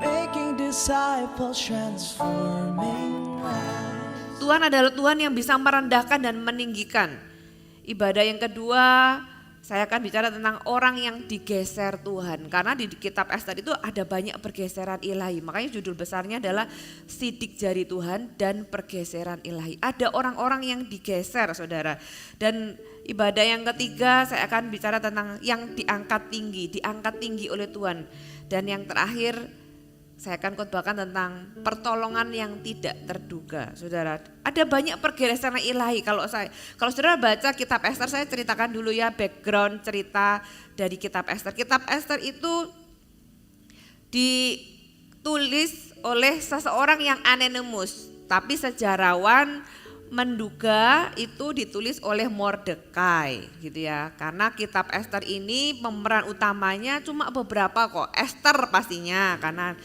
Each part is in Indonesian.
making disciples, transforming lives. Tuhan adalah Tuhan yang bisa merendahkan dan meninggikan. Ibadah yang kedua, saya akan bicara tentang orang yang digeser Tuhan. Karena di kitab Ester itu ada banyak pergeseran ilahi. Makanya judul besarnya adalah Sidik Jari Tuhan dan Pergeseran Ilahi. Ada orang-orang yang digeser, saudara. Dan ibadah yang ketiga saya akan bicara tentang yang diangkat tinggi oleh Tuhan. Dan yang terakhir saya akan khotbahkan tentang pertolongan yang tidak terduga, saudara. Ada banyak pergeseran ilahi. Kalau saudara baca kitab Ester, saya ceritakan dulu ya background cerita dari kitab Ester. Kitab Ester itu ditulis oleh seseorang yang anonymous, tapi sejarawan menduga itu ditulis oleh Mordekai gitu ya. Karena kitab Ester ini pemeran utamanya cuma beberapa kok. Ester pastinya karena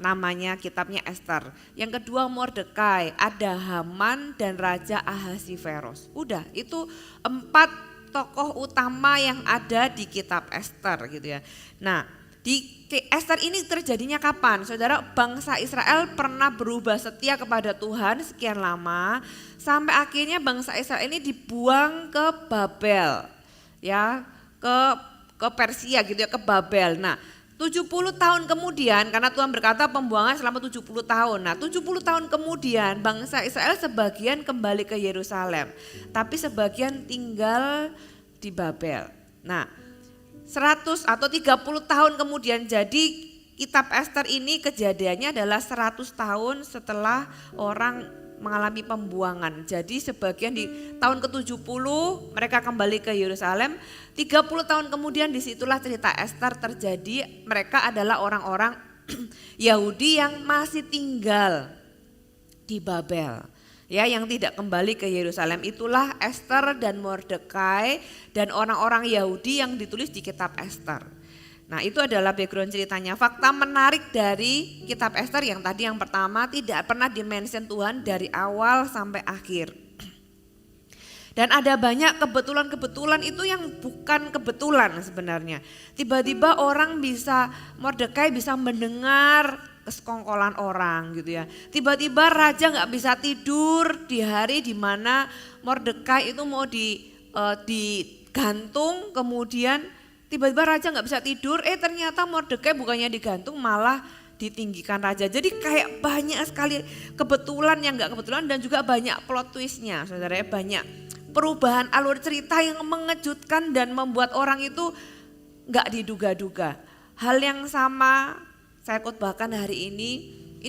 namanya kitabnya Ester. Yang kedua Mordekai, ada Haman dan Raja Ahasiveros. Udah, itu 4 tokoh utama yang ada di kitab Ester gitu ya. Nah, di Ester ini terjadinya kapan? Saudara, bangsa Israel pernah berubah setia kepada Tuhan sekian lama sampai akhirnya bangsa Israel ini dibuang ke Babel. Ya, ke Persia gitu ya, ke Babel. Nah, 70 tahun kemudian, karena Tuhan berkata pembuangan selama 70 tahun. Nah 70 tahun kemudian bangsa Israel sebagian kembali ke Yerusalem. Tapi sebagian tinggal di Babel. Nah 100 atau 30 tahun kemudian, jadi kitab Ester ini kejadiannya adalah 100 tahun setelah orang mengalami pembuangan. Jadi sebagian di tahun ke-70 mereka kembali ke Yerusalem. 30 tahun kemudian disitulah cerita Ester terjadi. Mereka adalah orang-orang Yahudi yang masih tinggal di Babel. Ya, yang tidak kembali ke Yerusalem. Itulah Ester dan Mordekai dan orang-orang Yahudi yang ditulis di kitab Ester. Nah itu adalah background ceritanya. Fakta menarik dari kitab Ester yang tadi yang pertama, tidak pernah dimention Tuhan dari awal sampai akhir. Dan ada banyak kebetulan-kebetulan itu yang bukan kebetulan sebenarnya. Tiba-tiba orang bisa, Mordekai bisa mendengar kesekongkolan orang gitu ya. Tiba-tiba raja gak bisa tidur di hari dimana Mordekai itu mau digantung, kemudian tiba-tiba raja gak bisa tidur, ternyata Mordekai bukannya digantung malah ditinggikan raja. Jadi kayak banyak sekali kebetulan yang gak kebetulan dan juga banyak plot twistnya, saudara, banyak perubahan alur cerita yang mengejutkan dan membuat orang itu gak diduga-duga. Hal yang sama saya khotbahkan hari ini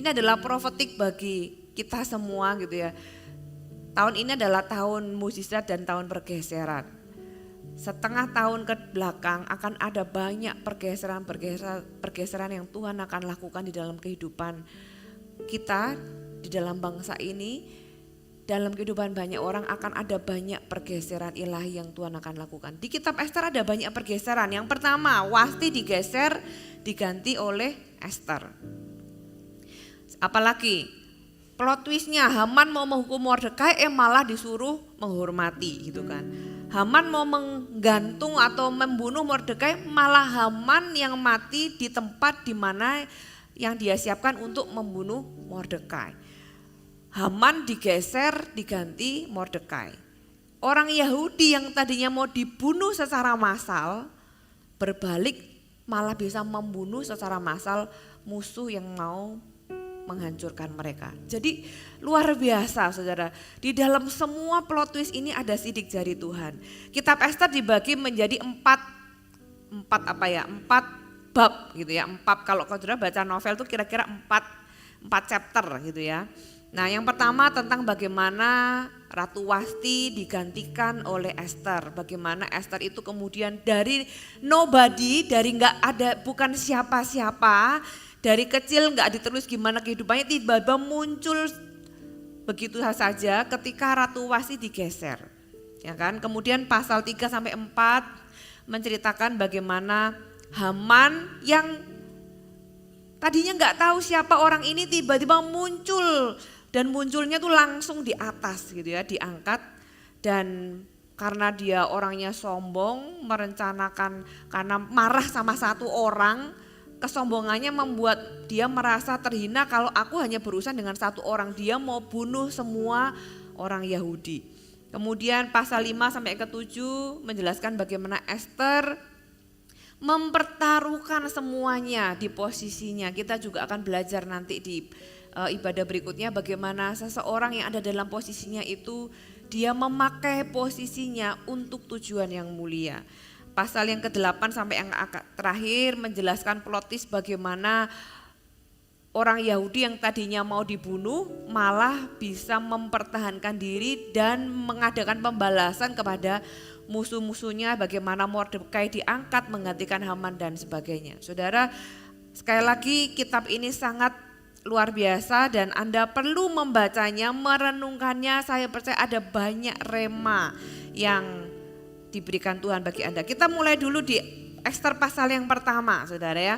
adalah profetik bagi kita semua gitu ya. Tahun ini adalah tahun mukjizat dan tahun pergeseran. Setengah tahun ke belakang akan ada banyak pergeseran yang Tuhan akan lakukan di dalam kehidupan kita, di dalam bangsa ini, dalam kehidupan banyak orang akan ada banyak pergeseran ilahi yang Tuhan akan lakukan. Di kitab Ester ada banyak pergeseran. Yang pertama, Wasti digeser diganti oleh Ester. Apalagi plot twistnya, Haman mau menghukum Mordekai malah disuruh menghormati gitu kan. Haman mau menggantung atau membunuh Mordekai, malah Haman yang mati di tempat di mana yang dia siapkan untuk membunuh Mordekai. Haman digeser diganti Mordekai. Orang Yahudi yang tadinya mau dibunuh secara massal berbalik malah bisa membunuh secara massal musuh yang mau menghancurkan mereka. Jadi luar biasa, saudara. Di dalam semua plot twist ini ada sidik jari Tuhan. Kitab Ester dibagi menjadi empat bab gitu ya. Kalau saudara baca novel itu kira-kira empat chapter gitu ya. Nah yang pertama tentang bagaimana Ratu Wasti digantikan oleh Ester. Bagaimana Ester itu kemudian dari nobody, dari nggak ada, bukan siapa-siapa, dari kecil nggak ditulis gimana kehidupannya, tiba-tiba muncul begitu saja ketika Ratu Wasti digeser. Ya kan? Kemudian pasal 3 sampai 4 menceritakan bagaimana Haman yang tadinya nggak tahu siapa orang ini tiba-tiba muncul. Dan munculnya tuh langsung di atas gitu ya, diangkat. Dan karena dia orangnya sombong, merencanakan, karena marah sama satu orang, kesombongannya membuat dia merasa terhina kalau aku hanya berurusan dengan satu orang. Dia mau bunuh semua orang Yahudi. Kemudian pasal 5 sampai ke 7 menjelaskan bagaimana Ester mempertaruhkan semuanya di posisinya. Kita juga akan belajar nanti di ibadah berikutnya bagaimana seseorang yang ada dalam posisinya itu dia memakai posisinya untuk tujuan yang mulia. Pasal yang ke-8 sampai yang terakhir menjelaskan plot twist bagaimana orang Yahudi yang tadinya mau dibunuh malah bisa mempertahankan diri dan mengadakan pembalasan kepada musuh-musuhnya, bagaimana Mordekai diangkat menggantikan Haman dan sebagainya. Saudara, sekali lagi kitab ini sangat luar biasa dan Anda perlu membacanya, merenungkannya. Saya percaya ada banyak rema yang diberikan Tuhan bagi Anda. Kita mulai dulu di Ester pasal yang pertama, saudara ya.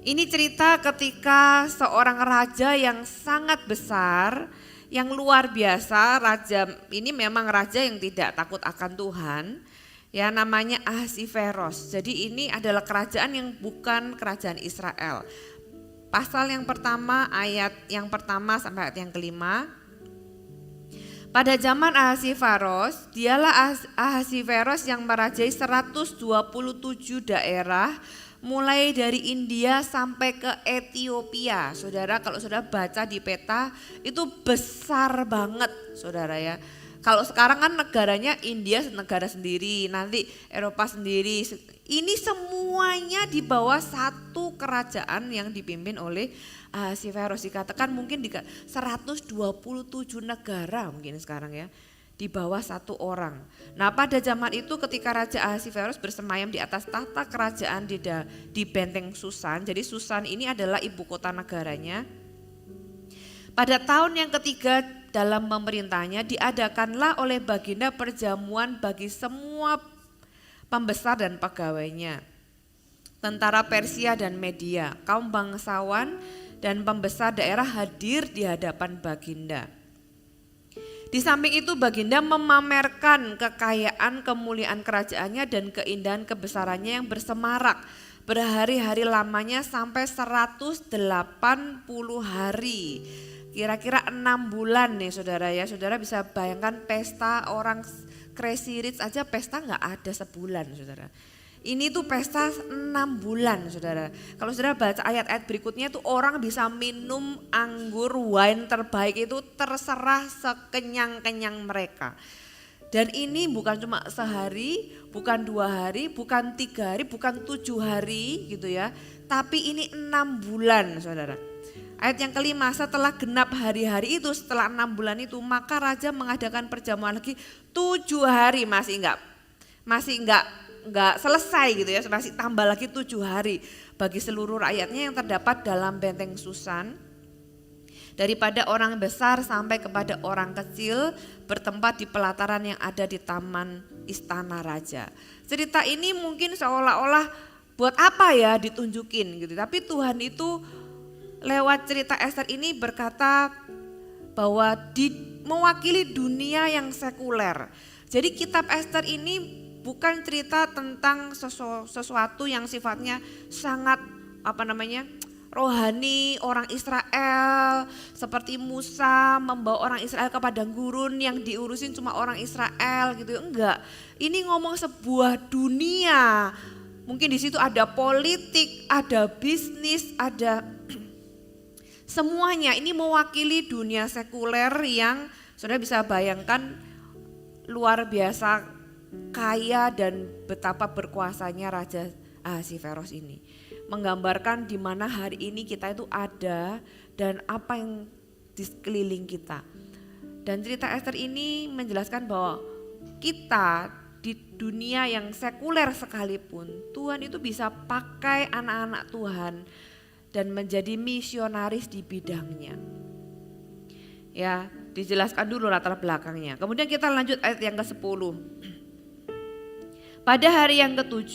Ini cerita ketika seorang raja yang sangat besar, yang luar biasa. Raja ini memang raja yang tidak takut akan Tuhan, ya, namanya Ahasveros. Jadi ini adalah kerajaan yang bukan kerajaan Israel. Pasal yang pertama, ayat yang pertama sampai ayat yang kelima. Pada zaman Ahasveros, dialah Ahasveros yang merajai 127 daerah mulai dari India sampai ke Ethiopia. Saudara, kalau saudara baca di peta itu besar banget, saudara ya. Kalau sekarang kan negaranya India negara sendiri, nanti Eropa sendiri. Ini semuanya di bawah satu kerajaan yang dipimpin oleh Ahasveros. Dikatakan mungkin 127 negara mungkin sekarang ya, di bawah satu orang. Nah, pada zaman itu ketika Raja Ahasveros bersemayam di atas tahta kerajaan di benteng Susan. Jadi Susan ini adalah ibu kota negaranya. Pada tahun yang ketiga dalam pemerintahnya diadakanlah oleh baginda perjamuan bagi semua pembesar dan pegawainya, tentara Persia dan Media, kaum bangsawan dan pembesar daerah hadir di hadapan baginda. Di samping itu baginda memamerkan kekayaan kemuliaan kerajaannya dan keindahan kebesarannya yang bersemarak berhari-hari lamanya sampai 180 hari. Kira-kira 6 bulan nih saudara ya. Saudara bisa bayangkan pesta orang Crazy Rich aja pesta gak ada sebulan saudara. Ini tuh pesta 6 bulan saudara. Kalau saudara baca ayat-ayat berikutnya tuh orang bisa minum anggur wine terbaik itu terserah sekenyang-kenyang mereka. Dan ini bukan cuma sehari, bukan 2 hari, bukan 3 hari, bukan 7 hari gitu ya. Tapi ini 6 bulan saudara. Ayat yang kelima, setelah genap hari-hari itu, setelah 6 bulan itu, maka raja mengadakan perjamuan lagi 7 hari masih enggak selesai gitu ya, masih tambah lagi 7 hari bagi seluruh rakyatnya yang terdapat dalam benteng Susan. Daripada orang besar sampai kepada orang kecil bertempat di pelataran yang ada di taman istana raja. Cerita ini mungkin seolah-olah buat apa ya ditunjukin gitu, tapi Tuhan itu lewat cerita Ester ini berkata bahwa mewakili dunia yang sekuler. Jadi kitab Ester ini bukan cerita tentang sesuatu yang sifatnya sangat rohani, orang Israel seperti Musa membawa orang Israel ke padang gurun yang diurusin cuma orang Israel gitu. Enggak. Ini ngomong sebuah dunia. Mungkin di situ ada politik, ada bisnis, ada semuanya. Ini mewakili dunia sekuler yang saudara bisa bayangkan luar biasa kaya dan betapa berkuasanya Raja Ahasveros ini. Menggambarkan di mana hari ini kita itu ada dan apa yang di sekeliling kita. Dan cerita Ester ini menjelaskan bahwa kita di dunia yang sekuler sekalipun, Tuhan itu bisa pakai anak-anak Tuhan dan menjadi misionaris di bidangnya. Ya, dijelaskan dulu latar belakangnya. Kemudian kita lanjut ayat yang ke-10. Pada hari yang ke-7,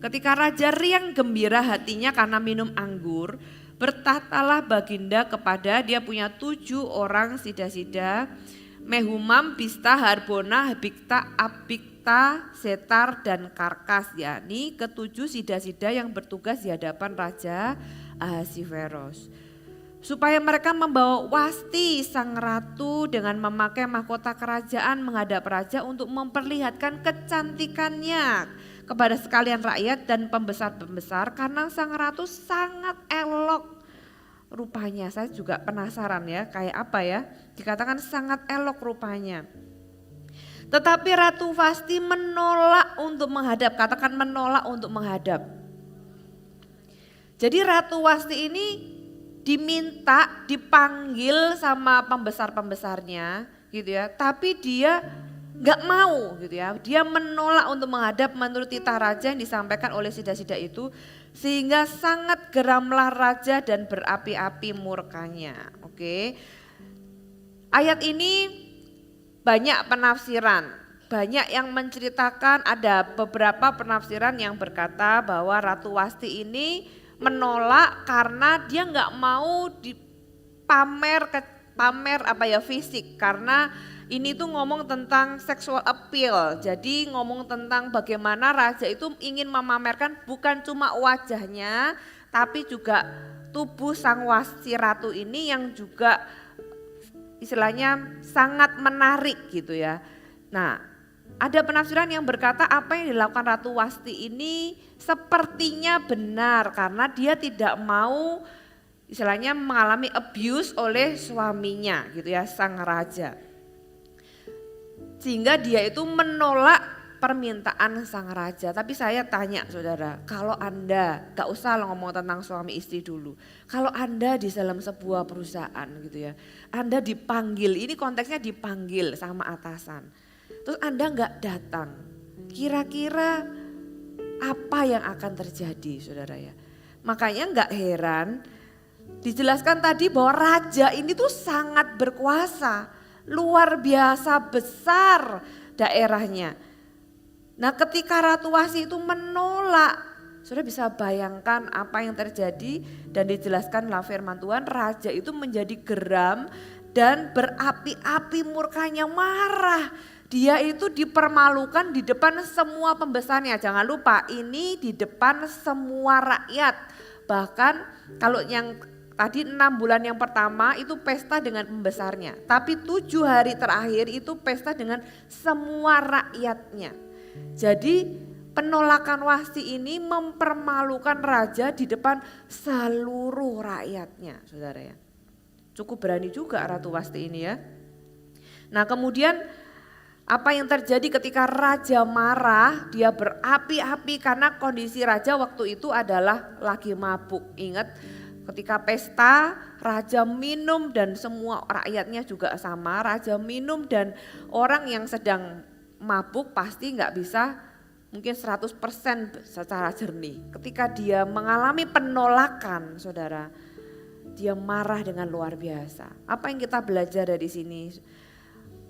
ketika raja riang gembira hatinya karena minum anggur, bertahtalah baginda kepada dia punya 7 orang sida-sida, Mehumam, Bista, Harbona, Bigta, Abikta, Bigta, Setar, dan Karkas, yakni ketujuh sida-sida yang bertugas di hadapan Raja Ahasiveros. Supaya mereka membawa Wasti sang ratu dengan memakai mahkota kerajaan menghadap raja untuk memperlihatkan kecantikannya kepada sekalian rakyat dan pembesar-pembesar, karena sang ratu sangat elok rupanya. Saya juga penasaran ya, kayak apa ya, dikatakan sangat elok rupanya. Tetapi Ratu Vasti menolak untuk menghadap, katakan menolak untuk menghadap. Jadi Ratu Vasti ini diminta, dipanggil sama pembesar-pembesarnya gitu ya, tapi dia nggak mau gitu ya, dia menolak untuk menghadap menurut titah raja yang disampaikan oleh sida-sida itu, sehingga sangat geramlah raja dan berapi-api murkanya. Oke, ayat ini banyak penafsiran, banyak yang menceritakan, ada beberapa penafsiran yang berkata bahwa Ratu Wasti ini menolak karena dia nggak mau pamer apa ya fisik, karena ini tuh ngomong tentang sexual appeal. Jadi ngomong tentang bagaimana raja itu ingin memamerkan bukan cuma wajahnya tapi juga tubuh sang wasti ratu ini yang juga istilahnya sangat menarik gitu ya. Nah, ada penafsiran yang berkata apa yang dilakukan Ratu Wasti ini sepertinya benar karena dia tidak mau istilahnya mengalami abuse oleh suaminya gitu ya, sang raja. Sehingga dia itu menolak permintaan sang raja. Tapi saya tanya saudara, kalau Anda, gak usah ngomong tentang suami istri dulu. Kalau Anda di dalam sebuah perusahaan gitu ya, Anda dipanggil, ini konteksnya dipanggil sama atasan. Terus Anda gak datang, kira-kira apa yang akan terjadi saudara ya. Makanya gak heran dijelaskan tadi bahwa raja ini tuh sangat berkuasa, luar biasa besar daerahnya. Nah ketika Ratu Wasti itu menolak, sudah bisa bayangkan apa yang terjadi, dan dijelaskan dalam firman Tuhan, raja itu menjadi geram dan berapi-api murkanya, marah. Dia itu dipermalukan di depan semua pembesarnya, jangan lupa ini di depan semua rakyat. Bahkan kalau yang tadi 6 bulan yang pertama itu pesta dengan pembesarnya, tapi 7 hari terakhir itu pesta dengan semua rakyatnya. Jadi penolakan Wasti ini mempermalukan raja di depan seluruh rakyatnya, saudara ya. Cukup berani juga Ratu Wasti ini ya. Nah kemudian apa yang terjadi ketika raja marah, dia berapi-api karena kondisi raja waktu itu adalah lagi mabuk. Ingat ketika pesta raja minum dan semua rakyatnya juga sama, raja minum dan orang yang sedang mabuk pasti nggak bisa mungkin 100% secara jernih. Ketika dia mengalami penolakan saudara, dia marah dengan luar biasa. Apa yang kita belajar dari sini?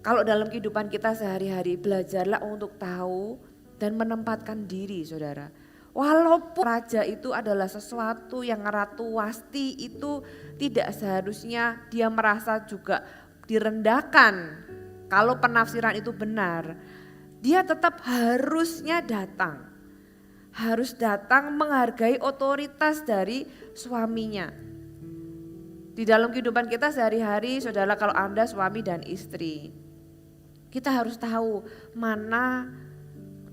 Kalau dalam kehidupan kita sehari-hari, belajarlah untuk tahu dan menempatkan diri saudara. Walaupun raja itu adalah sesuatu yang Ratu Wasti itu tidak seharusnya dia merasa juga direndahkan. Kalau penafsiran itu benar, dia tetap harusnya datang. Harus datang menghargai otoritas dari suaminya. Di dalam kehidupan kita sehari-hari, saudara, kalau Anda suami dan istri, kita harus tahu mana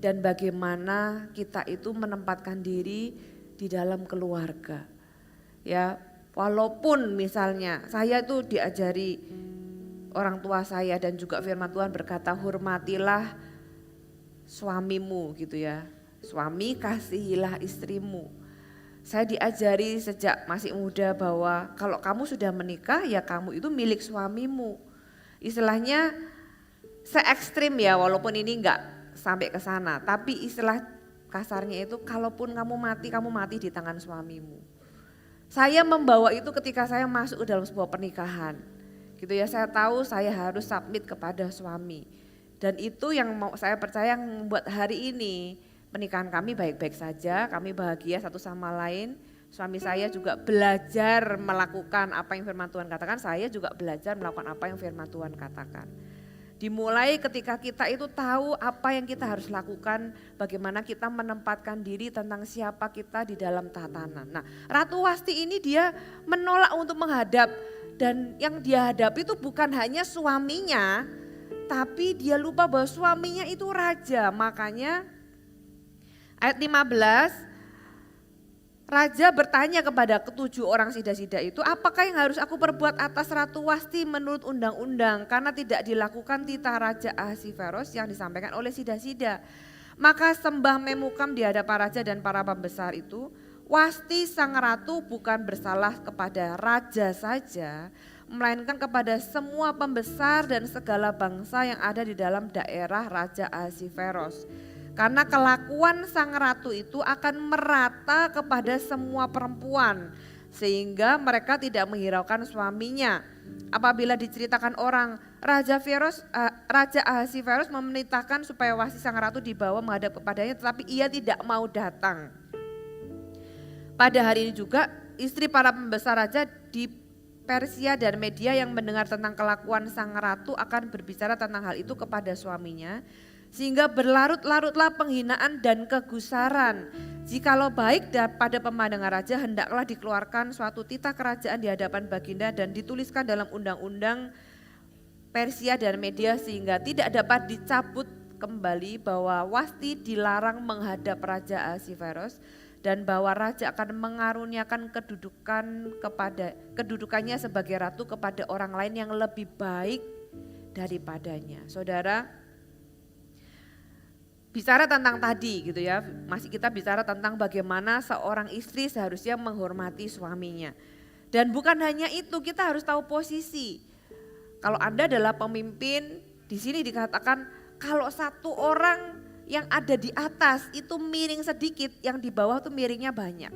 dan bagaimana kita itu menempatkan diri di dalam keluarga. Ya, walaupun misalnya saya itu diajari orang tua saya dan juga firman Tuhan berkata hormatilah suamimu gitu ya. Suami kasihilah istrimu. Saya diajari sejak masih muda bahwa kalau kamu sudah menikah ya kamu itu milik suamimu. Istilahnya se-ekstrim ya, walaupun ini enggak sampai ke sana, tapi istilah kasarnya itu kalaupun kamu mati di tangan suamimu. Saya membawa itu ketika saya masuk ke dalam sebuah pernikahan. Gitu ya, saya tahu saya harus submit kepada suami. Dan itu yang saya percaya yang membuat hari ini pernikahan kami baik-baik saja, kami bahagia satu sama lain. Suami saya juga belajar melakukan apa yang firman Tuhan katakan, saya juga belajar melakukan apa yang firman Tuhan katakan. Dimulai ketika kita itu tahu apa yang kita harus lakukan, bagaimana kita menempatkan diri tentang siapa kita di dalam tatanan. Nah, Ratu Wasti ini dia menolak untuk menghadap, dan yang dia hadapi itu bukan hanya suaminya, tapi dia lupa bahwa suaminya itu raja. Makanya ayat 15, Raja bertanya kepada ketujuh orang sida-sida itu, apakah yang harus aku perbuat atas Ratu Wasti menurut undang-undang, karena tidak dilakukan titah Raja Ahasiveros yang disampaikan oleh sida-sida. Maka sembah Memukam di hadapan raja dan para pembesar itu, Wasti sang ratu bukan bersalah kepada raja saja, melainkan kepada semua pembesar dan segala bangsa yang ada di dalam daerah Raja Ahasiveros. Karena kelakuan sang ratu itu akan merata kepada semua perempuan, sehingga mereka tidak menghiraukan suaminya. Apabila diceritakan orang, Raja Ahasiveros memerintahkan supaya Wasti sang ratu dibawa menghadap kepadanya, tetapi ia tidak mau datang. Pada hari ini juga istri para pembesar raja di Persia dan Media yang mendengar tentang kelakuan sang ratu akan berbicara tentang hal itu kepada suaminya, sehingga berlarut-larutlah penghinaan dan kegusaran. Jikalau baik pada pemandangan raja, hendaklah dikeluarkan suatu titah kerajaan di hadapan baginda dan dituliskan dalam undang-undang Persia dan Media, sehingga tidak dapat dicabut kembali bahwa Wasti dilarang menghadap Raja Ahasiveros, dan bahwa raja akan mengaruniakan kedudukannya sebagai ratu kepada orang lain yang lebih baik daripadanya. Saudara, bicara tentang tadi gitu ya, masih kita bicara tentang bagaimana seorang istri seharusnya menghormati suaminya. Dan bukan hanya itu, kita harus tahu posisi. Kalau Anda adalah pemimpin, di sini dikatakan kalau satu orang yang ada di atas itu miring sedikit, yang di bawah tuh miringnya banyak.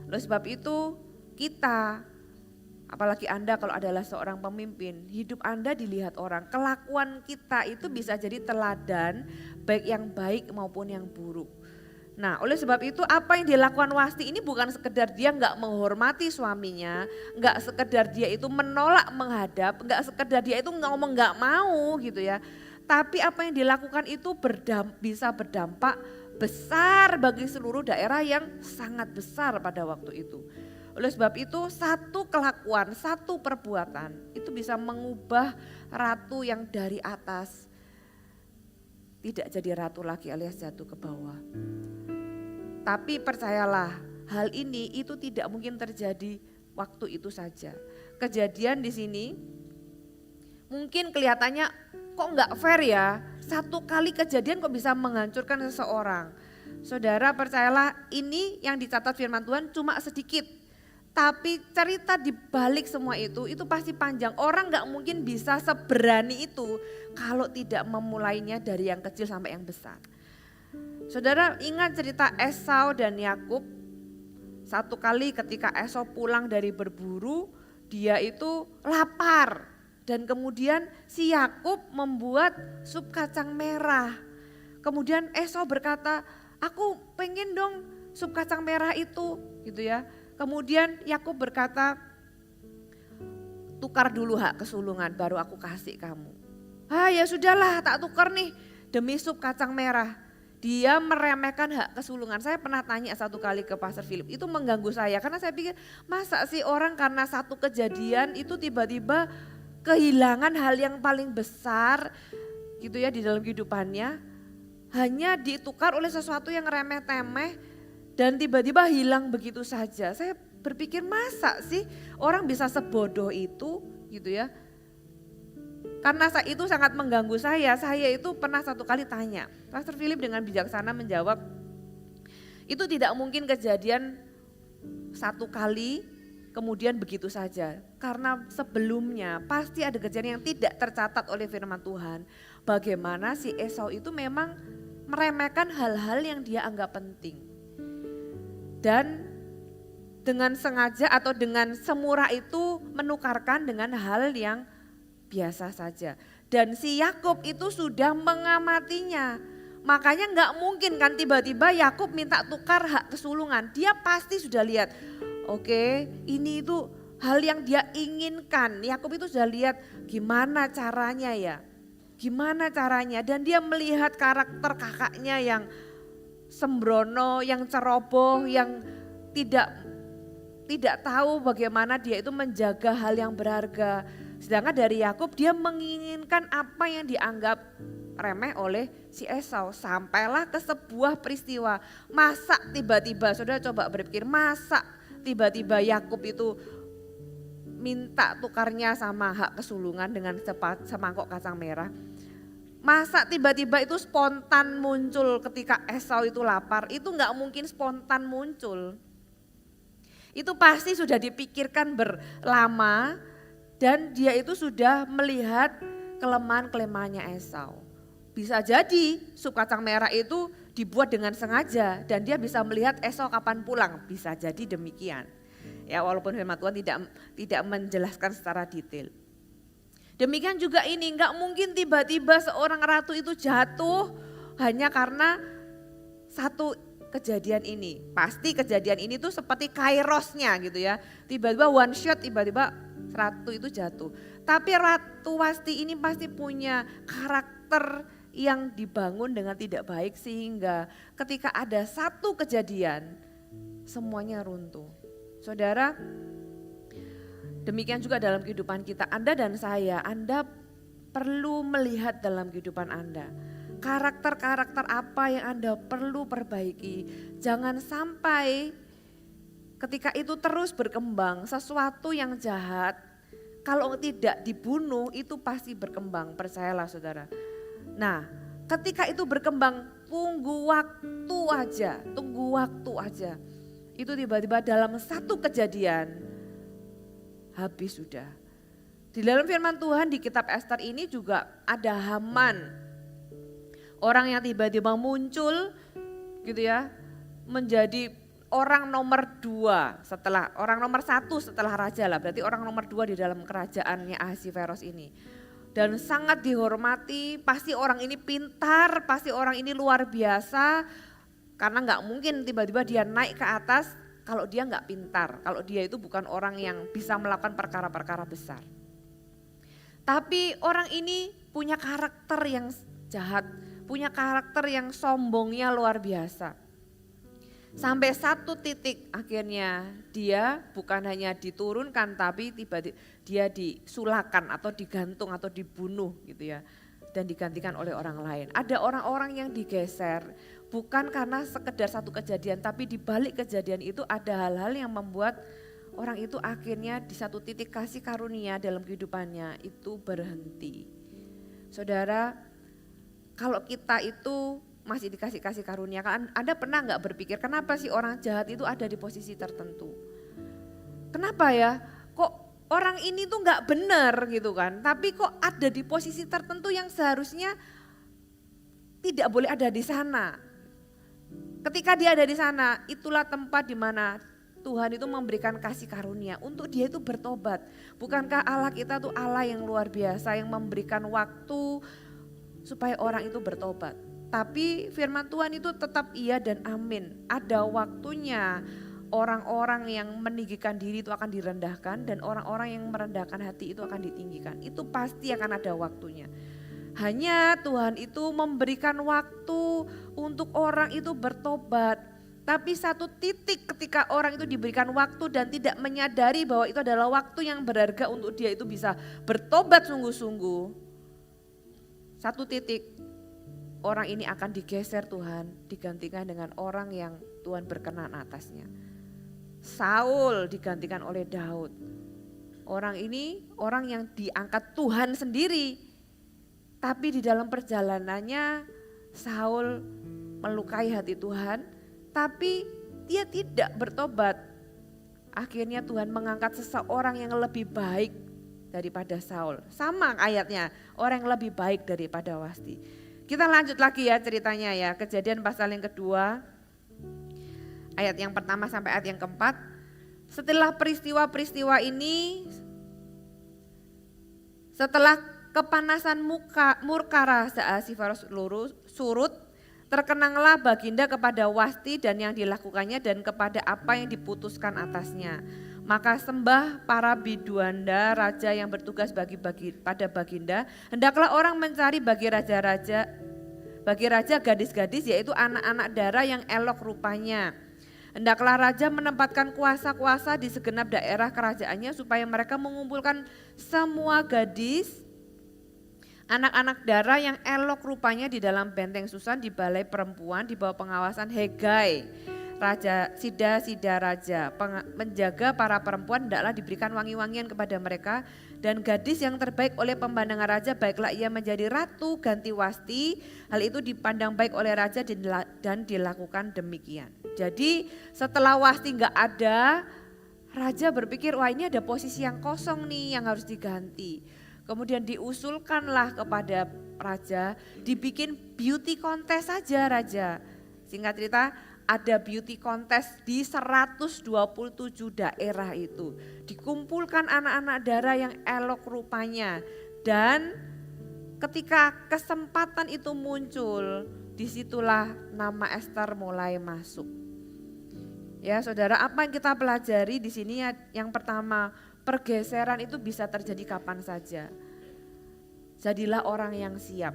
Oleh sebab itu kita, apalagi Anda kalau adalah seorang pemimpin, hidup Anda dilihat orang. Kelakuan kita itu bisa jadi teladan, baik yang baik maupun yang buruk. Nah, oleh sebab itu apa yang dilakukan Wasti ini bukan sekedar dia nggak menghormati suaminya, nggak sekedar dia itu menolak menghadap, nggak sekedar dia itu ngomong nggak mau gitu ya. Tapi apa yang dilakukan itu bisa berdampak besar bagi seluruh daerah yang sangat besar pada waktu itu. Oleh sebab itu satu kelakuan, satu perbuatan itu bisa mengubah ratu yang dari atas tidak jadi ratu lagi alias jatuh ke bawah. Tapi percayalah, hal ini itu tidak mungkin terjadi waktu itu saja. Kejadian di sini mungkin kelihatannya kok nggak fair ya, satu kali kejadian kok bisa menghancurkan seseorang. Saudara percayalah, ini yang dicatat firman Tuhan cuma sedikit. Tapi cerita di balik semua itu pasti panjang. Orang nggak mungkin bisa seberani itu kalau tidak memulainya dari yang kecil sampai yang besar. Saudara ingat cerita Esau dan Yakub. Satu kali ketika Esau pulang dari berburu, dia itu lapar. Dan kemudian si Yakub membuat sup kacang merah. Kemudian Esau berkata, aku pengen dong sup kacang merah itu gitu ya. Kemudian Yakub berkata, tukar dulu hak kesulungan baru aku kasih kamu. Ah ya sudahlah, tak tukar nih demi sup kacang merah. Dia meremehkan hak kesulungan. Saya pernah tanya satu kali ke Pastor Philip, itu mengganggu saya karena saya pikir masa sih orang karena satu kejadian itu tiba-tiba kehilangan hal yang paling besar gitu ya di dalam kehidupannya, hanya ditukar oleh sesuatu yang remeh-temeh dan tiba-tiba hilang begitu saja. Saya berpikir masa sih orang bisa sebodoh itu gitu ya. Karena itu sangat mengganggu saya itu pernah satu kali tanya, Pastor Philip dengan bijaksana menjawab, itu tidak mungkin kejadian satu kali kemudian begitu saja. Karena sebelumnya pasti ada kejadian yang tidak tercatat oleh firman Tuhan. Bagaimana si Esau itu memang meremehkan hal-hal yang dia anggap penting. Dan dengan sengaja atau dengan semurah itu menukarkan dengan hal yang biasa saja. Dan si Yakub itu sudah mengamatinya. Makanya nggak mungkin kan tiba-tiba Yakub minta tukar hak kesulungan. Dia pasti sudah lihat, oke, ini itu hal yang dia inginkan. Yakub itu sudah lihat gimana caranya ya. Gimana caranya? Dan dia melihat karakter kakaknya yang sembrono, yang ceroboh, yang tidak tahu bagaimana dia itu menjaga hal yang berharga. Sedangkan dari Yakub dia menginginkan apa yang dianggap remeh oleh si Esau. Sampailah ke sebuah peristiwa. Masa tiba-tiba, saudara coba berpikir, masa tiba-tiba Yakub itu minta tukarnya sama hak kesulungan dengan semangkok kacang merah. Masa tiba-tiba itu spontan muncul ketika Esau itu lapar, itu enggak mungkin spontan muncul. Itu pasti sudah dipikirkan berlama dan dia itu sudah melihat kelemahan-kelemahannya Esau. Bisa jadi sup kacang merah itu dibuat dengan sengaja dan dia bisa melihat Esau kapan pulang, bisa jadi demikian. Ya walaupun firman Tuhan tidak menjelaskan secara detail. Demikian juga ini, enggak mungkin tiba-tiba seorang ratu itu jatuh hanya karena satu kejadian ini. Pasti kejadian ini tuh seperti kairosnya gitu ya. Tiba-tiba one shot, tiba-tiba ratu itu jatuh. Tapi Ratu Wasti ini pasti punya karakter yang dibangun dengan tidak baik sehingga ketika ada satu kejadian semuanya runtuh. Saudara, demikian juga dalam kehidupan kita, Anda dan saya, Anda perlu melihat dalam kehidupan Anda. Karakter-karakter apa yang Anda perlu perbaiki. Jangan sampai ketika itu terus berkembang, sesuatu yang jahat, kalau tidak dibunuh itu pasti berkembang, percayalah saudara. Nah, ketika itu berkembang, tunggu waktu aja. Itu tiba-tiba dalam satu kejadian, habis sudah. Di dalam firman Tuhan di kitab Ester ini juga ada Haman. Orang yang tiba-tiba muncul gitu ya, menjadi orang nomor 2 setelah, orang nomor 1 setelah raja lah. Berarti orang nomor 2 di dalam kerajaannya Ahasiveros ini. Dan sangat dihormati, pasti orang ini pintar, pasti orang ini luar biasa. Karena gak mungkin tiba-tiba dia naik ke atas kalau dia gak pintar. Kalau dia itu bukan orang yang bisa melakukan perkara-perkara besar. Tapi orang ini punya karakter yang jahat, punya karakter yang sombongnya luar biasa. Sampai satu titik akhirnya dia bukan hanya diturunkan tapi tiba-tiba dia disulakan atau digantung atau dibunuh gitu ya. Dan digantikan oleh orang lain. Ada orang-orang yang digeser bukan karena sekedar satu kejadian tapi di balik kejadian itu ada hal-hal yang membuat orang itu akhirnya di satu titik kasih karunia dalam kehidupannya itu berhenti. Saudara, kalau kita itu masih dikasih karunia, Anda pernah nggak berpikir kenapa sih orang jahat itu ada di posisi tertentu? Kenapa ya? Kok orang ini tuh nggak benar gitu kan? Tapi kok ada di posisi tertentu yang seharusnya tidak boleh ada di sana. Ketika dia ada di sana, itulah tempat di mana Tuhan itu memberikan kasih karunia untuk dia itu bertobat. Bukankah Allah kita tuh Allah yang luar biasa yang memberikan waktu supaya orang itu bertobat. Tapi firman Tuhan itu tetap iya dan amin. Ada waktunya orang-orang yang meninggikan diri itu akan direndahkan dan orang-orang yang merendahkan hati itu akan ditinggikan. Itu pasti akan ada waktunya. Hanya Tuhan itu memberikan waktu untuk orang itu bertobat. Tapi satu titik ketika orang itu diberikan waktu dan tidak menyadari bahwa itu adalah waktu yang berharga untuk dia itu bisa bertobat sungguh-sungguh. Satu titik orang ini akan digeser Tuhan, digantikan dengan orang yang Tuhan berkenan atasnya. Saul digantikan oleh Daud. Orang ini orang yang diangkat Tuhan sendiri. Tapi di dalam perjalanannya Saul melukai hati Tuhan. Tapi dia tidak bertobat. Akhirnya Tuhan mengangkat seseorang yang lebih baik daripada Saul. Sama ayatnya, orang yang lebih baik daripada Wasti. Kita lanjut lagi ya ceritanya ya. Kejadian pasal yang kedua. Ayat yang pertama sampai ayat yang keempat. Setelah peristiwa-peristiwa ini, setelah kepanasan murka raja Ahasiveros surut, terkenanglah baginda kepada Wasti dan yang dilakukannya dan kepada apa yang diputuskan atasnya. Maka sembah para biduanda, raja yang bertugas pada baginda. Hendaklah orang mencari bagi raja gadis-gadis, yaitu anak-anak dara yang elok rupanya. Hendaklah raja menempatkan kuasa-kuasa di segenap daerah kerajaannya supaya mereka mengumpulkan semua gadis, anak-anak dara yang elok rupanya di dalam benteng Susan di balai perempuan di bawah pengawasan Hegai. Raja Sida raja menjaga para perempuan, hendaklah diberikan wangi-wangian kepada mereka, dan gadis yang terbaik oleh pemandangan raja baiklah ia menjadi ratu ganti Wasti. Hal itu dipandang baik oleh raja dan dilakukan demikian. Jadi setelah Wasti nggak ada, raja berpikir wah ini ada posisi yang kosong nih yang harus diganti. Kemudian diusulkanlah kepada raja dibikin beauty contest saja raja. Singkat cerita, ada beauty contest di 127 daerah itu. Dikumpulkan anak-anak dara yang elok rupanya. Dan ketika kesempatan itu muncul, disitulah nama Esther mulai masuk. Ya saudara, apa yang kita pelajari di sini yang pertama, pergeseran itu bisa terjadi kapan saja. Jadilah orang yang siap.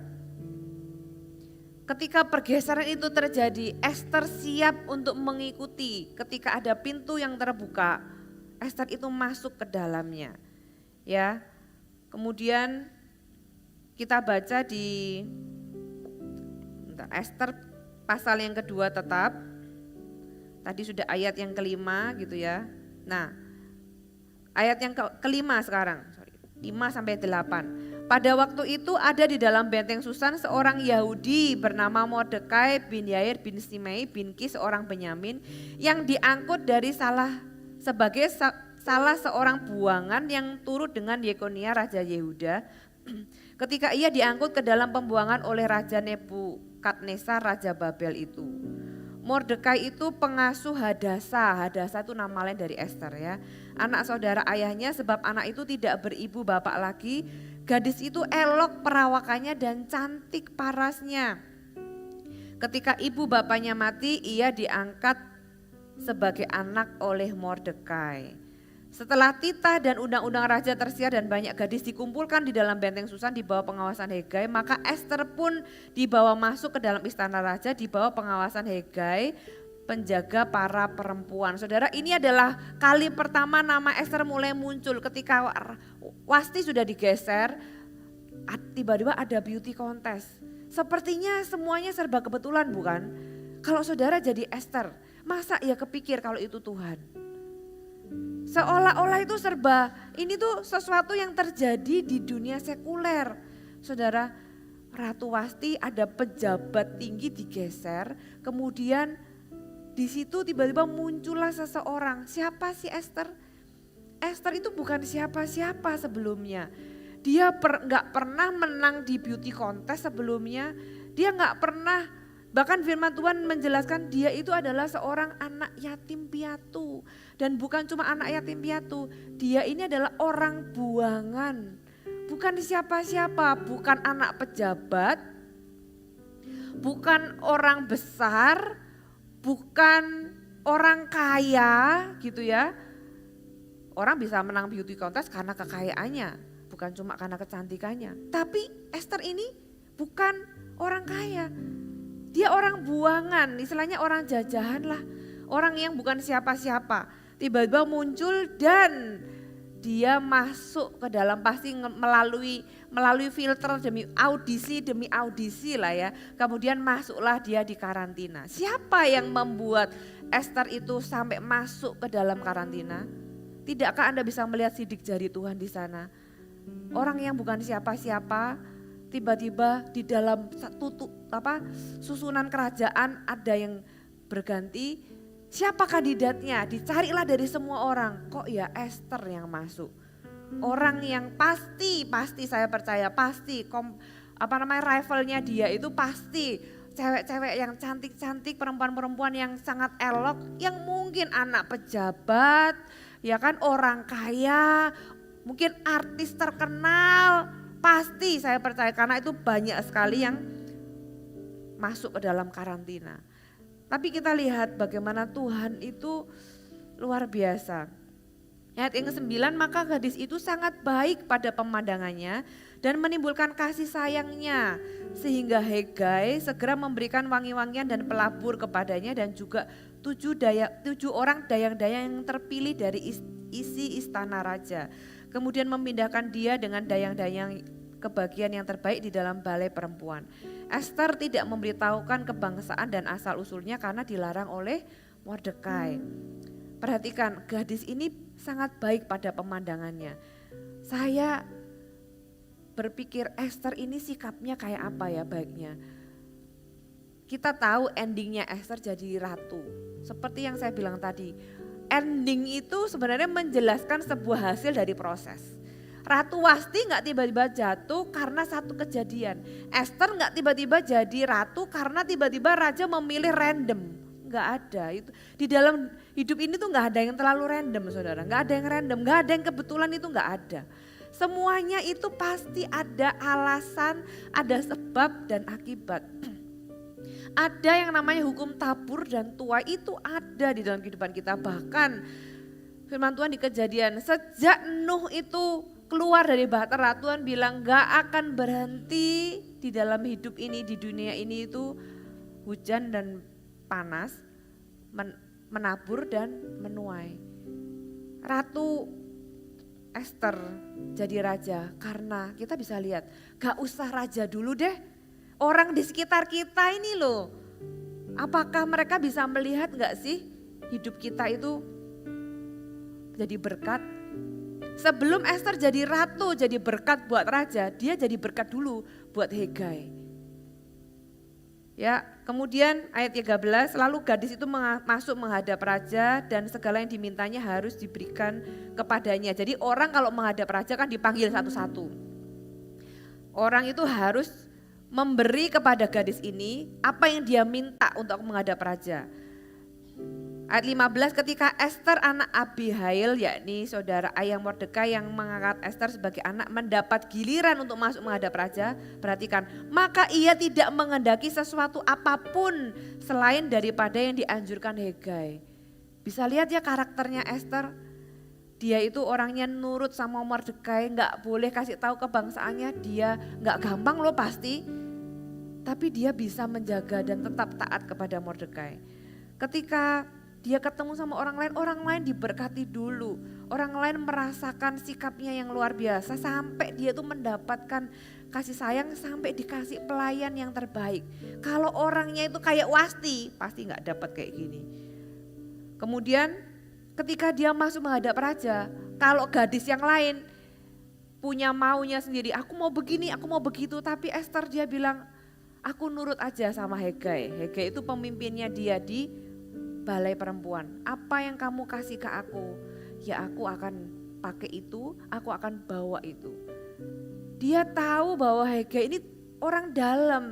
Ketika pergeseran itu terjadi, Esther siap untuk mengikuti. Ketika ada pintu yang terbuka, Esther itu masuk ke dalamnya. Ya. Kemudian kita baca di Esther pasal yang kedua tetap. Tadi sudah ayat yang kelima gitu ya. Nah, ayat yang kelima sekarang, 5-8. Pada waktu itu ada di dalam benteng Susan seorang Yahudi bernama Mordekai bin Yair bin Simei bin Kis seorang Benyamin yang diangkut dari salah seorang buangan yang turut dengan Yekonia Raja Yehuda. Ketika ia diangkut ke dalam pembuangan oleh Raja Nebukadnezar Raja Babel itu. Mordekai itu pengasuh Hadasa itu nama lain dari Esther ya. Anak saudara ayahnya sebab anak itu tidak beribu bapak lagi. Gadis itu elok perawakannya dan cantik parasnya. Ketika ibu bapaknya mati, ia diangkat sebagai anak oleh Mordekai. Setelah titah dan undang-undang raja tersiar dan banyak gadis dikumpulkan di dalam benteng Susan di bawah pengawasan Hegai, maka Esther pun dibawa masuk ke dalam istana raja di bawah pengawasan Hegai, penjaga para perempuan. Saudara, ini adalah kali pertama nama Esther mulai muncul ketika Wasti sudah digeser, tiba-tiba ada beauty contest. Sepertinya semuanya serba kebetulan bukan? Kalau saudara jadi Esther, masa ya kepikir kalau itu Tuhan? Seolah-olah itu ini tuh sesuatu yang terjadi di dunia sekuler. Saudara, Ratu Wasti ada pejabat tinggi digeser, kemudian di situ tiba-tiba muncullah seseorang. Siapa sih Esther? Esther itu bukan siapa-siapa sebelumnya. Dia nggak pernah menang di beauty contest sebelumnya. Dia nggak pernah, bahkan firman Tuhan menjelaskan dia itu adalah seorang anak yatim piatu. Dan bukan cuma anak yatim piatu, dia ini adalah orang buangan. Bukan siapa-siapa, bukan anak pejabat, bukan orang besar, bukan orang kaya gitu ya. Orang bisa menang beauty contest karena kekayaannya, bukan cuma karena kecantikannya. Tapi Esther ini bukan orang kaya, dia orang buangan, istilahnya orang jajahan lah. Orang yang bukan siapa-siapa. Tiba-tiba muncul dan dia masuk ke dalam, pasti melalui filter demi audisi lah ya. Kemudian masuklah dia di karantina. Siapa yang membuat Esther itu sampai masuk ke dalam karantina? Tidakkah Anda bisa melihat sidik jari Tuhan di sana? Orang yang bukan siapa-siapa tiba-tiba di dalam susunan kerajaan ada yang berganti. Siapa kandidatnya? Dicarilah dari semua orang. Kok ya Esther yang masuk? Orang yang pasti saya percaya pasti rivalnya dia itu pasti cewek-cewek yang cantik-cantik, perempuan-perempuan yang sangat elok, yang mungkin anak pejabat, ya kan, orang kaya, mungkin artis terkenal, pasti saya percaya karena itu banyak sekali yang masuk ke dalam karantina. Tapi kita lihat bagaimana Tuhan itu luar biasa. Ayat yang ke-9, maka gadis itu sangat baik pada pemandangannya dan menimbulkan kasih sayangnya. Sehingga Hegai segera memberikan wangi-wangian dan pelabur kepadanya dan juga 7 orang dayang-dayang yang terpilih dari isi istana raja. Kemudian memindahkan dia dengan dayang-dayang ke bagian yang terbaik di dalam balai perempuan. Esther tidak memberitahukan kebangsaan dan asal usulnya karena dilarang oleh Mordekai. Perhatikan, gadis ini sangat baik pada pemandangannya. Saya berpikir Esther ini sikapnya kayak apa ya baiknya. Kita tahu endingnya Esther jadi ratu. Seperti yang saya bilang tadi, ending itu sebenarnya menjelaskan sebuah hasil dari proses. Ratu Wasti gak tiba-tiba jatuh karena satu kejadian. Esther gak tiba-tiba jadi ratu karena tiba-tiba raja memilih random. Gak ada, itu di dalam hidup ini tuh gak ada yang terlalu random saudara. Gak ada yang random, gak ada yang kebetulan, itu gak ada. Semuanya itu pasti ada alasan, ada sebab dan akibat. Ada yang namanya hukum tabur dan tuai, itu ada di dalam kehidupan kita. Bahkan firman Tuhan di Kejadian, sejak Nuh itu keluar dari bahtera, Tuhan bilang gak akan berhenti di dalam hidup ini, di dunia ini itu hujan dan panas, menabur dan menuai. Ratu Esther jadi raja karena kita bisa lihat gak usah raja dulu deh. Orang di sekitar kita ini loh, apakah mereka bisa melihat gak sih hidup kita itu jadi berkat? Sebelum Esther jadi ratu, jadi berkat buat raja, dia jadi berkat dulu buat Hegai. Ya, kemudian ayat 13, lalu gadis itu masuk menghadap raja dan segala yang dimintanya harus diberikan kepadanya. Jadi orang kalau menghadap raja kan dipanggil satu-satu. Orang itu harus memberi kepada gadis ini apa yang dia minta untuk menghadap raja. Ayat 15, ketika Esther anak Abihail, yakni saudara ayah Mordekai yang mengangkat Esther sebagai anak, mendapat giliran untuk masuk menghadap raja, perhatikan, maka ia tidak menghendaki sesuatu apapun selain daripada yang dianjurkan Hegai. Bisa lihat ya karakternya Esther, dia itu orangnya nurut sama Mordekai, gak boleh kasih tahu kebangsaannya, dia gak gampang loh pasti, tapi dia bisa menjaga dan tetap taat kepada Mordekai. Ketika dia ketemu sama orang lain diberkati dulu. Orang lain merasakan sikapnya yang luar biasa sampai dia tuh mendapatkan kasih sayang, sampai dikasih pelayan yang terbaik. Kalau orangnya itu kayak Wasti, pasti gak dapat kayak gini. Kemudian ketika dia masuk menghadap raja, kalau gadis yang lain punya maunya sendiri, aku mau begini, aku mau begitu, tapi Esther dia bilang, aku nurut aja sama Hegai. Hegai itu pemimpinnya dia di balai perempuan. Apa yang kamu kasih ke aku, ya aku akan pakai itu, aku akan bawa itu. Dia tahu bahwa Hegai ini orang dalam.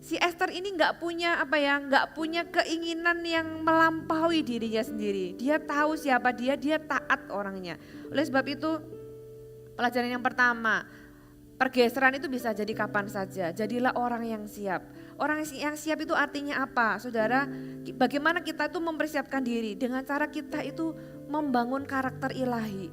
Si Esther ini nggak punya keinginan yang melampaui dirinya sendiri. Dia tahu siapa dia taat orangnya. Oleh sebab itu pelajaran yang pertama, pergeseran itu bisa jadi kapan saja. Jadilah orang yang siap. Orang yang siap itu artinya apa? Saudara, bagaimana kita itu mempersiapkan diri dengan cara kita itu membangun karakter ilahi.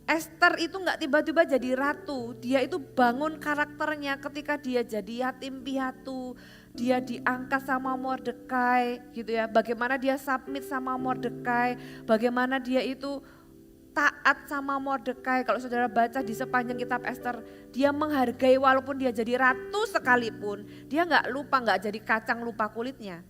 Esther itu gak tiba-tiba jadi ratu, dia itu bangun karakternya ketika dia jadi yatim piatu, dia diangkat sama Mordekai gitu ya. Bagaimana dia submit sama Mordekai, bagaimana dia itu taat sama Mordekai. Kalau saudara baca di sepanjang kitab Esther, dia menghargai walaupun dia jadi ratu sekalipun, dia gak lupa, gak jadi kacang lupa kulitnya.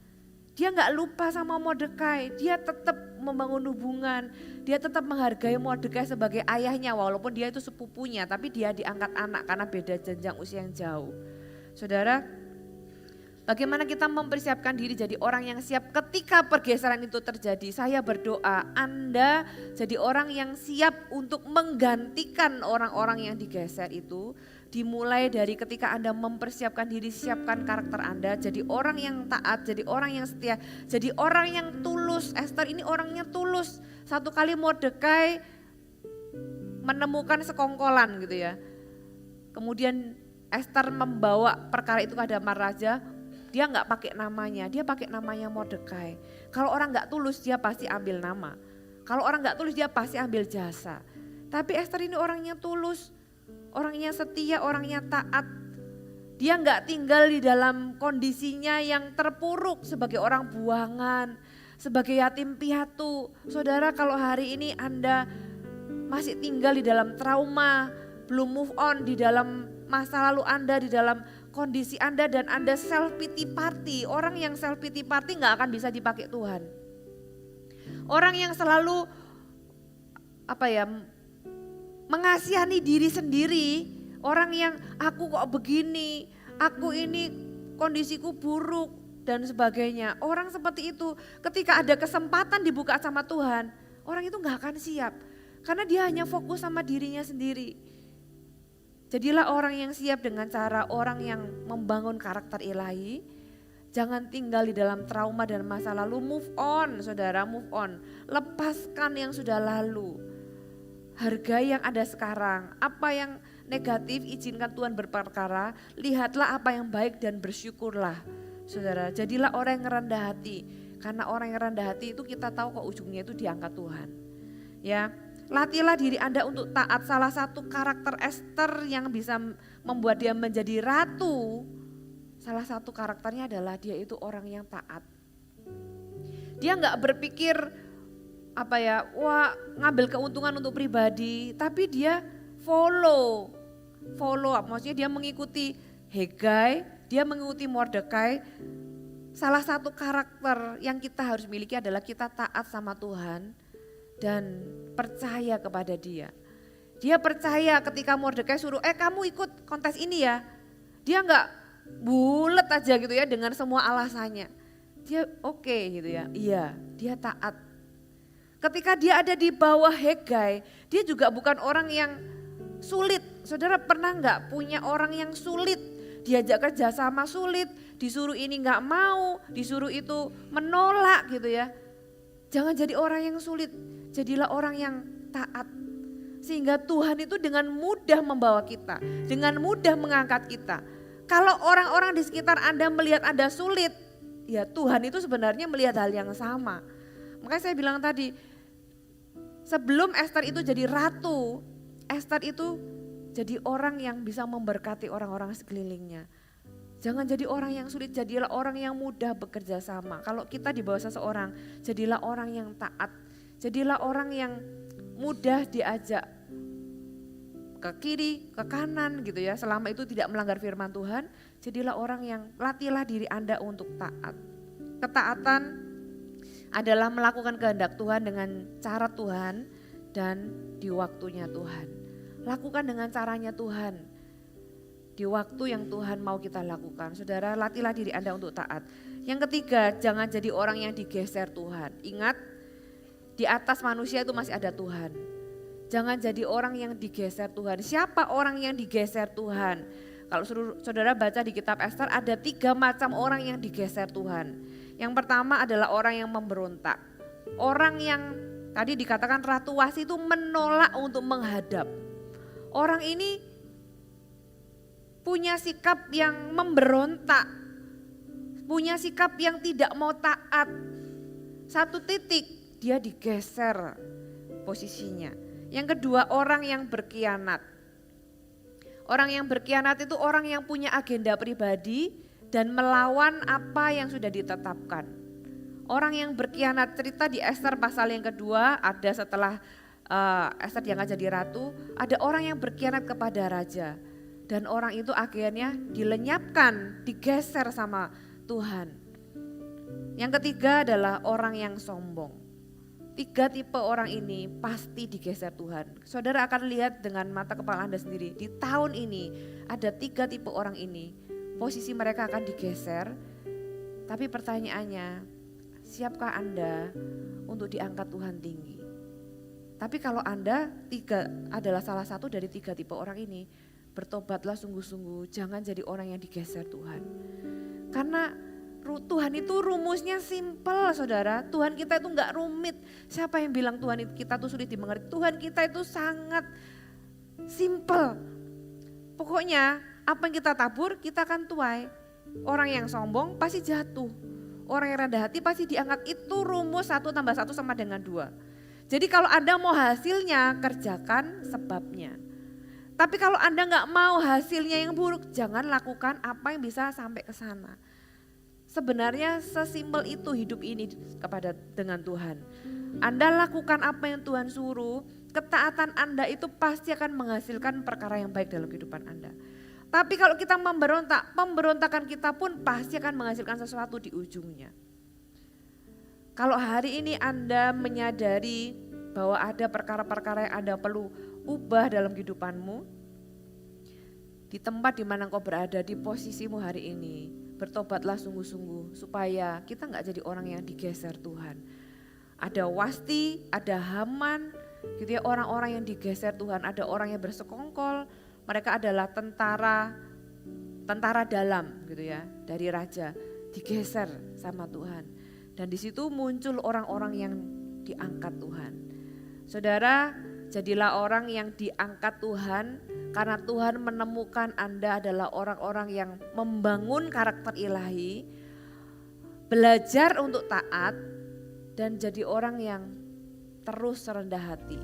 Dia gak lupa sama Mordekai, dia tetap membangun hubungan, dia tetap menghargai Mordekai sebagai ayahnya walaupun dia itu sepupunya, tapi dia diangkat anak karena beda jenjang usia yang jauh. Saudara, bagaimana kita mempersiapkan diri jadi orang yang siap ketika pergeseran itu terjadi? Saya berdoa Anda jadi orang yang siap untuk menggantikan orang-orang yang digeser itu. Dimulai dari ketika Anda mempersiapkan diri, siapkan karakter Anda. Jadi orang yang taat, jadi orang yang setia, jadi orang yang tulus. Esther ini orangnya tulus. Satu kali Mordekai menemukan sekongkolan gitu ya. Kemudian Esther membawa perkara itu ke hadapan raja. Dia gak pakai namanya, dia pakai namanya Mordekai. Kalau orang gak tulus dia pasti ambil nama. Kalau orang nggak tulus dia pasti ambil jasa. Tapi Esther ini orangnya tulus, orangnya setia, orangnya taat. Dia nggak tinggal di dalam kondisinya yang terpuruk sebagai orang buangan, sebagai yatim piatu. Saudara, kalau hari ini Anda masih tinggal di dalam trauma, belum move on di dalam masa lalu Anda, di dalam kondisi Anda, dan Anda self pity party. Orang yang self pity party nggak akan bisa dipakai Tuhan. Orang yang selalu mengasihani diri sendiri, orang yang aku kok begini, aku ini kondisiku buruk dan sebagainya. Orang seperti itu ketika ada kesempatan dibuka sama Tuhan, orang itu nggak akan siap karena dia hanya fokus sama dirinya sendiri. Jadilah orang yang siap dengan cara orang yang membangun karakter ilahi. Jangan tinggal di dalam trauma dan masa lalu, move on saudara, move on. Lepaskan yang sudah lalu. Hargai yang ada sekarang, apa yang negatif izinkan Tuhan berperkara, lihatlah apa yang baik dan bersyukurlah. Saudara, jadilah orang yang rendah hati, karena orang yang rendah hati itu kita tahu kok ujungnya itu diangkat Tuhan. Ya, latihlah diri Anda untuk taat. Salah satu karakter Esther yang bisa membuat dia menjadi ratu, salah satu karakternya adalah dia itu orang yang taat. Dia nggak berpikir ngambil keuntungan untuk pribadi, tapi dia follow, maksudnya dia mengikuti Hegai, dia mengikuti Mordekai. Salah satu karakter yang kita harus miliki adalah kita taat sama Tuhan dan percaya kepada Dia. Dia percaya ketika Mordekai suruh, kamu ikut kontes ini ya. Dia nggak bulet aja gitu ya dengan semua alasannya. Dia oke gitu ya, iya dia taat. Ketika dia ada di bawah Hegai, dia juga bukan orang yang sulit. Saudara pernah nggak punya orang yang sulit, diajak kerja sama sulit, disuruh ini nggak mau, disuruh itu menolak gitu ya. Jangan jadi orang yang sulit, jadilah orang yang taat. Sehingga Tuhan itu dengan mudah membawa kita, dengan mudah mengangkat kita. Kalau orang-orang di sekitar Anda melihat Anda sulit, ya Tuhan itu sebenarnya melihat hal yang sama. Makanya saya bilang tadi, sebelum Esther itu jadi ratu, Esther itu jadi orang yang bisa memberkati orang-orang sekelilingnya. Jangan jadi orang yang sulit, jadilah orang yang mudah bekerja sama. Kalau kita di bawah seseorang, jadilah orang yang taat. Jadilah orang yang mudah diajak ke kiri, ke kanan gitu ya. Selama itu tidak melanggar firman Tuhan, jadilah orang yang latihlah diri Anda untuk taat. Ketaatan adalah melakukan kehendak Tuhan dengan cara Tuhan dan di waktunya Tuhan. Lakukan dengan caranya Tuhan, di waktu yang Tuhan mau kita lakukan. Saudara, latihlah diri Anda untuk taat. Yang ketiga, jangan jadi orang yang digeser Tuhan. Ingat, di atas manusia itu masih ada Tuhan. Jangan jadi orang yang digeser Tuhan. Siapa orang yang digeser Tuhan? Kalau saudara baca di kitab Esther, ada 3 macam orang yang digeser Tuhan. Yang pertama adalah orang yang memberontak. Orang yang tadi dikatakan Ratu Wasti itu menolak untuk menghadap. Orang ini punya sikap yang memberontak. Punya sikap yang tidak mau taat. Satu titik dia digeser posisinya. Yang kedua, orang yang berkhianat. Orang yang berkhianat itu orang yang punya agenda pribadi dan melawan apa yang sudah ditetapkan. Orang yang berkhianat, cerita di Esther pasal yang kedua, ada setelah Esther diangkat jadi ratu, ada orang yang berkhianat kepada raja. Dan orang itu akhirnya dilenyapkan, digeser sama Tuhan. Yang ketiga adalah orang yang sombong. 3 tipe orang ini pasti digeser Tuhan. Saudara akan lihat dengan mata kepala Anda sendiri. Di tahun ini ada 3 tipe orang ini. Posisi mereka akan digeser. Tapi pertanyaannya, siapkah Anda untuk diangkat Tuhan tinggi? Tapi kalau Anda adalah salah satu dari 3 tipe orang ini, bertobatlah sungguh-sungguh. Jangan jadi orang yang digeser Tuhan. Karena Tuhan itu rumusnya simple saudara. Tuhan kita itu enggak rumit. Siapa yang bilang Tuhan kita itu sulit dimengerti? Tuhan kita itu sangat simple. Pokoknya apa yang kita tabur kita akan tuai. Orang yang sombong pasti jatuh. Orang yang rendah hati pasti diangkat. Itu rumus 1 tambah 1 sama dengan 2. Jadi kalau Anda mau hasilnya, kerjakan sebabnya. Tapi kalau Anda nggak mau hasilnya yang buruk, jangan lakukan apa yang bisa sampai ke sana. Sebenarnya sesimpel itu hidup ini dengan Tuhan. Anda lakukan apa yang Tuhan suruh, ketaatan Anda itu pasti akan menghasilkan perkara yang baik dalam kehidupan Anda. Tapi kalau kita memberontak, pemberontakan kita pun pasti akan menghasilkan sesuatu di ujungnya. Kalau hari ini Anda menyadari bahwa ada perkara-perkara yang Anda perlu ubah dalam kehidupanmu, di tempat di mana engkau berada, di posisimu hari ini, bertobatlah sungguh-sungguh supaya kita nggak jadi orang yang digeser Tuhan. Ada Wasti, ada Haman, gitu ya, orang-orang yang digeser Tuhan, ada orang yang bersekongkol, mereka adalah tentara dalam gitu ya, dari raja, digeser sama Tuhan. Dan di situ muncul orang-orang yang diangkat Tuhan. Saudara, jadilah orang yang diangkat Tuhan karena Tuhan menemukan Anda adalah orang-orang yang membangun karakter ilahi, belajar untuk taat dan jadi orang yang terus rendah hati.